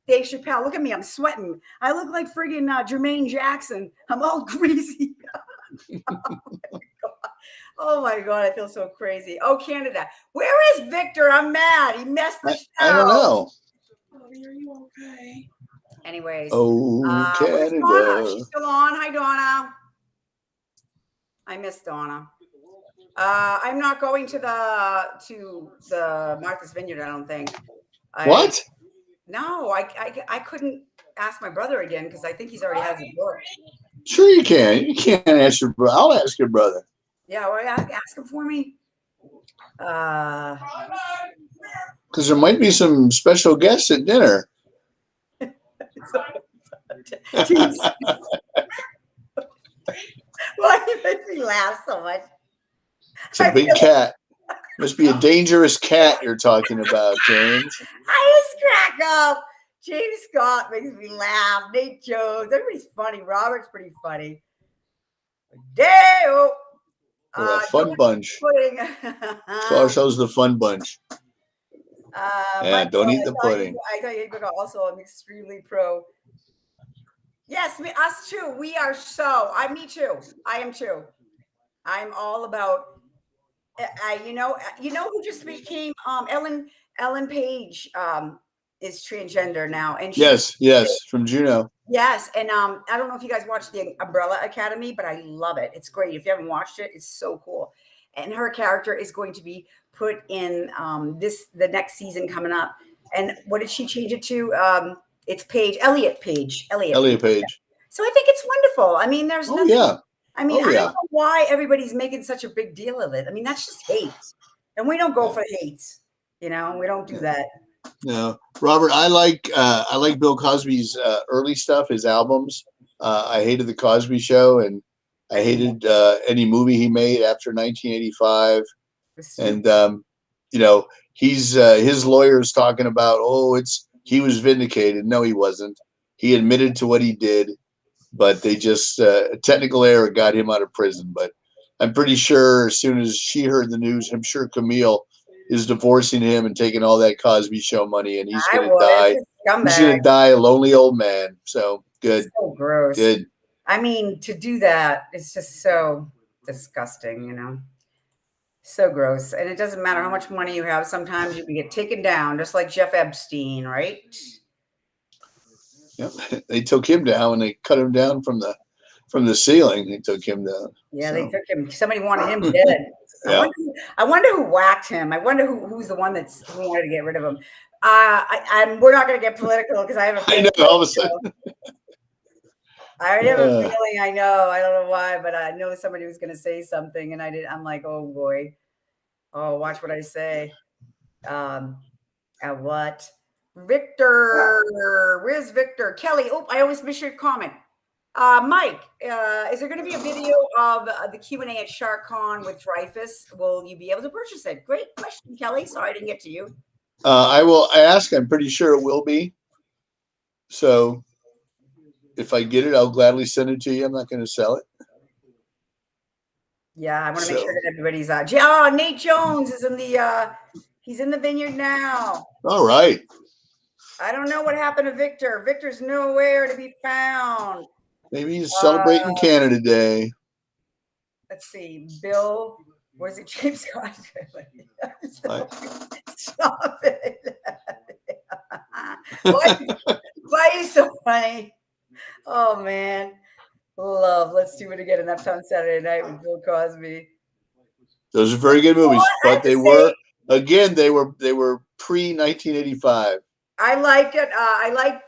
Dave Chappelle, look at me. I'm sweating. I look like friggin' Jermaine Jackson. I'm all greasy. Oh my God, I feel so crazy. Oh, Canada. Where is Victor? I'm mad. He messed the show. I don't know. Oh, are you okay? Anyways. Oh, Where's Canada. Donna? She's still on. Hi, Donna. I miss Donna. I'm not going to the Martha's Vineyard, I don't think. What? No, I couldn't ask my brother again because I think he's already has it booked. Sure you can. You can't ask your brother. I'll ask your brother. Yeah, well, ask him for me. Because there might be some special guests at dinner. Why do you make me laugh so much? It's a big cat. Must be a dangerous cat you're talking about, James. I just crack up. James Scott makes me laugh. Nate Jones, everybody's funny. Robert's pretty funny. Dale. We're a fun bunch. Shows the fun bunch. Don't eat the pudding. I thought you also I'm extremely pro. Yes, us too. We are so. Me too. I am too. I'm all about. You know who just became Ellen Page is transgender now, and yes, from Juno. Yes, and I don't know if you guys watched the Umbrella Academy, but I love it. It's great. If you haven't watched it, it's so cool. And her character is going to be put in the next season coming up. And what did she change it to? It's Elliot Page. Elliot Page. So I think it's wonderful. I mean, there's nothing. Yeah. I mean, I don't know why everybody's making such a big deal of it. I mean, that's just hate, and we don't go for hate. We don't do that. No, Robert, I like Bill Cosby's early stuff, his albums. I hated The Cosby Show, and I hated any movie he made after 1985. And he's his lawyer's talking about, he was vindicated. No, he wasn't. He admitted to what he did, but they just a technical error got him out of prison. But I'm pretty sure as soon as she heard the news, I'm sure Camille is divorcing him and taking all that Cosby Show money, and he's going to die. He's going to die a lonely old man. So good. It's so gross. Good. I mean, to do that, it's just so disgusting, So gross. And it doesn't matter how much money you have. Sometimes you can get taken down, just like Jeff Epstein, right? Yep. They took him down and they cut him down from the ceiling. They took him down. Yeah, they took him. Somebody wanted him dead. Yeah. I wonder who whacked him. I wonder who's the one who wanted to get rid of him. We're not going to get political because I have a feeling. I know, all of a sudden. I already have a feeling. I know. I don't know why, but I know somebody was going to say something, and I'm like, oh boy. Oh, watch what I say. What? Victor, where's Victor? Kelly. Oh, I always missed your comment. Mike, is there going to be a video of the Q&A at SharkCon with Dreyfus? Will you be able to purchase it? Great question, Kelly. Sorry I didn't get to you. I will ask. I'm pretty sure it will be. So if I get it, I'll gladly send it to you. I'm not going to sell it. Yeah, I want to make sure that everybody's Nate Jones is he's in the vineyard now. All right. I don't know what happened to Victor. Victor's nowhere to be found. Maybe he's celebrating Canada Day. Let's see. Bill, was it James Scott? Stop it. Why are you so funny? Oh, man. Love. Let's do it again in Uptown Saturday Night with Bill Cosby. Those are very good movies, but they were pre-1985. I like it. I like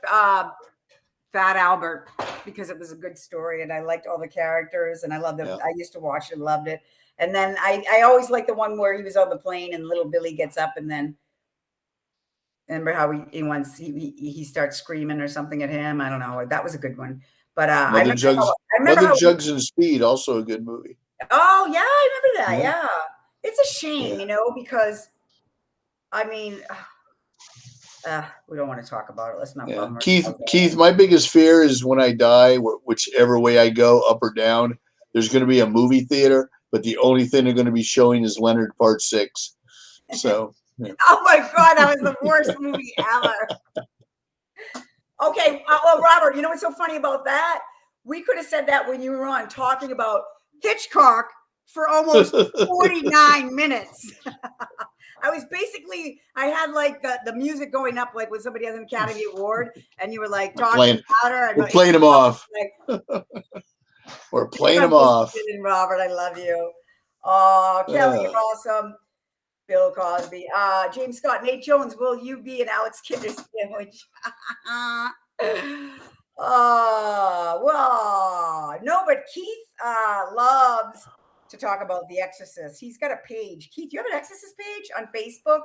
Fat Albert, because it was a good story and I liked all the characters and I loved it. Yeah. I used to watch it and loved it. And then I always liked the one where he was on the plane and little Billy gets up and then remember how he starts screaming or something at him. I don't know. That was a good one. But I remember Jugs and Speed, also a good movie. Oh yeah, I remember that. Yeah. It's a shame, you know, because I mean, we don't want to talk about it. Let's not. Yeah. Keith, my biggest fear is when I die, whichever way I go, up or down, there's going to be a movie theater, but the only thing they're going to be showing is Leonard Part 6. So. Yeah. Oh my God, that was the worst movie ever. Okay, well, Robert, you know what's so funny about that? We could have said that when you were on talking about Hitchcock for almost 49 minutes. I had like the music going up like when somebody has an Academy Award and you were like talking louder. We're playing them off. We're playing them off. Robert, I love you. Oh, Kelly, you're awesome. Bill Cosby. James Scott, Nate Jones, will you be an Alex Kinder sandwich? Well, no, but Keith loves to talk about The Exorcist. He's got a page. Keith, you have an Exorcist page on Facebook?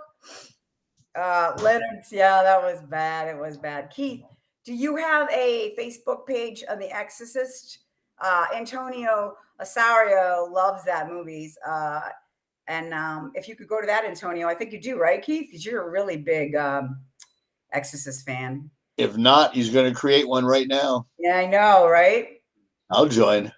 Leonard's, yeah, that was bad. It was bad. Keith, do you have a Facebook page on The Exorcist? Antonio Osorio loves that movies. And if you could go to that, Antonio, I think you do, right, Keith? Because you're a really big Exorcist fan. If not, he's going to create one right now. Yeah, I know, right? I'll join.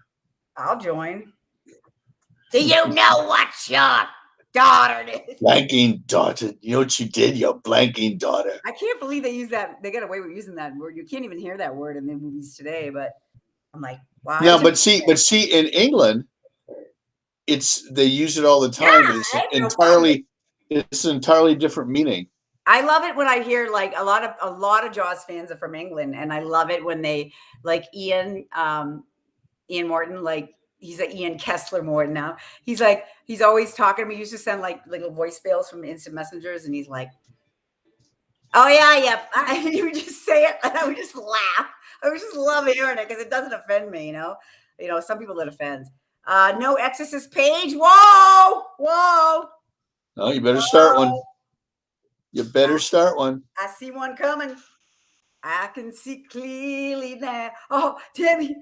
Do you know what your daughter did? Blanking daughter. You know what you did, your blanking daughter. I can't believe they use that. They got away with using that word. You can't even hear that word in the movies today. But I'm like, wow. No, but see, in England, they use it all the time. Yeah, it's an entirely different meaning. I love it when I hear like a lot of Jaws fans are from England, and I love it when they like Ian Morton, like he's an Ian Kessler Morton now. He's always talking to me. He used to send like little voicemails from instant messengers, and he's like, "Oh yeah." He would just say it, and I would just laugh. I would just love hearing it because it doesn't offend me, you know. Some people it offends. No Exorcist page. Whoa. Oh, you better start one. You better start one. I see one coming. I can see clearly now. Oh, Tammy,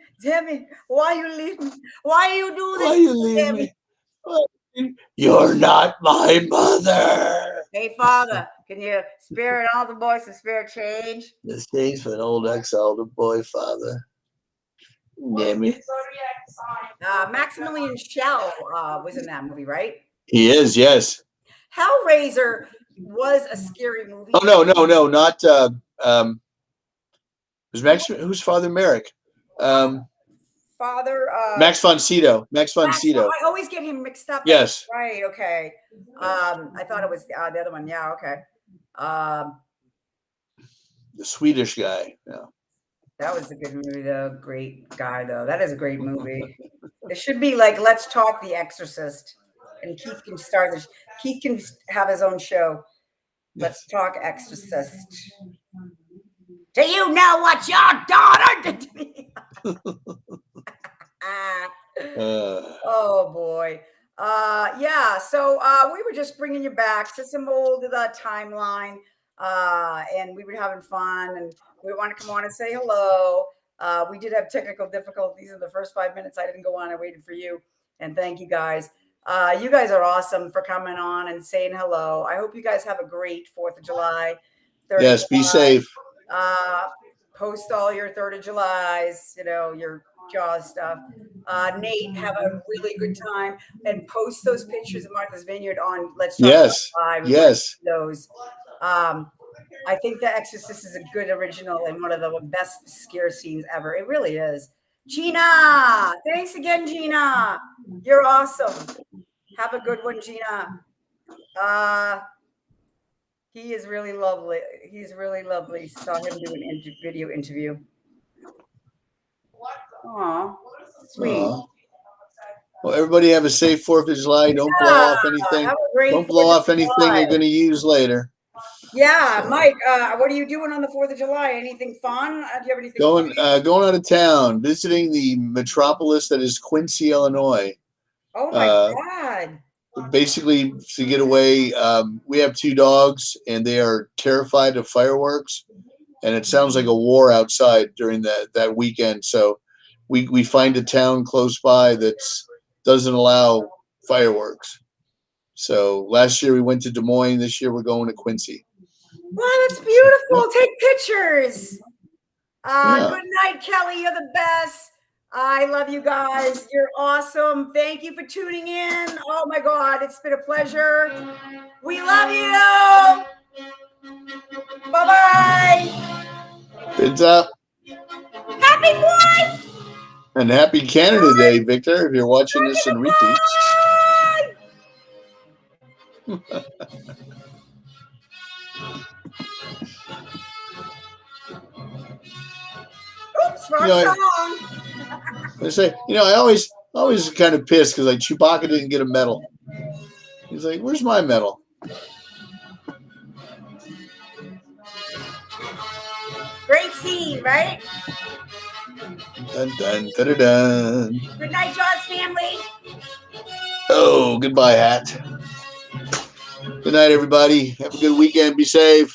why you leave me? Why you do this? Why you leave me? You're not my mother. Hey, Father, can you spare an altar boy some spare change? This thing's for an old ex-altar boy, Father. Damn. Maximilian Schell was in that movie, right? He is, yes. Hellraiser was a scary movie. Oh no, not who's Father Merrick? Father Max von Sydow. I always get him mixed up. Yes. Right. Okay. I thought it was the other one. Yeah. Okay. The Swedish guy. Yeah. That was a good movie, though. Great guy, though. That is a great movie. It should be like Let's Talk The Exorcist, and Keith can start this. Keith can have his own show. Let's Talk Exorcist. Do you know what your daughter did to me? Oh boy. Yeah. So we were just bringing you back to some old timeline, and we were having fun, and we want to come on and say hello. We did have technical difficulties in the first 5 minutes. I didn't go on. I waited for you, and thank you guys. You guys are awesome for coming on and saying hello. I hope you guys have a great 4th of July. Yes, be safe. Post all your 3rd of Julys, your Jaws stuff. Nate, have a really good time and post those pictures of Martha's Vineyard on Let's Talk Live. Yes. Those. I think The Exorcist is a good original and one of the best scare scenes ever. It really is. Gina, thanks again, Gina. You're awesome. Have a good one, Gina. He is really lovely. He's really lovely. Saw him do an video interview. Aw, sweet. Aww. Well, everybody have a safe 4th of July. Don't blow off anything. Don't blow off anything you're going to use later. Yeah, Mike. What are you doing on the 4th of July? Anything fun? Do you have anything? Going out of town, visiting the metropolis that is Quincy, Illinois. Oh my God! Basically, to get away, we have 2 dogs, and they are terrified of fireworks. And it sounds like a war outside during that weekend. So we find a town close by that doesn't allow fireworks. So last year we went to Des Moines. This year we're going to Quincy. Wow, that's beautiful. Take pictures. Yeah. Good night, Kelly. You're the best. I love you guys. You're awesome. Thank you for tuning in. Oh my God, it's been a pleasure. We love you. Bye-bye. It's up. Happy 4th. And happy Canada Day, Victor, if you're watching this in repeats. Oops, wrong song. I say, I always kind of pissed because like Chewbacca didn't get a medal. He's like, "Where's my medal?" Great scene, right? Dun, dun, dun, dun, dun. Good night, Jaws family. Oh, goodbye, hat. Good night, everybody. Have a good weekend. Be safe.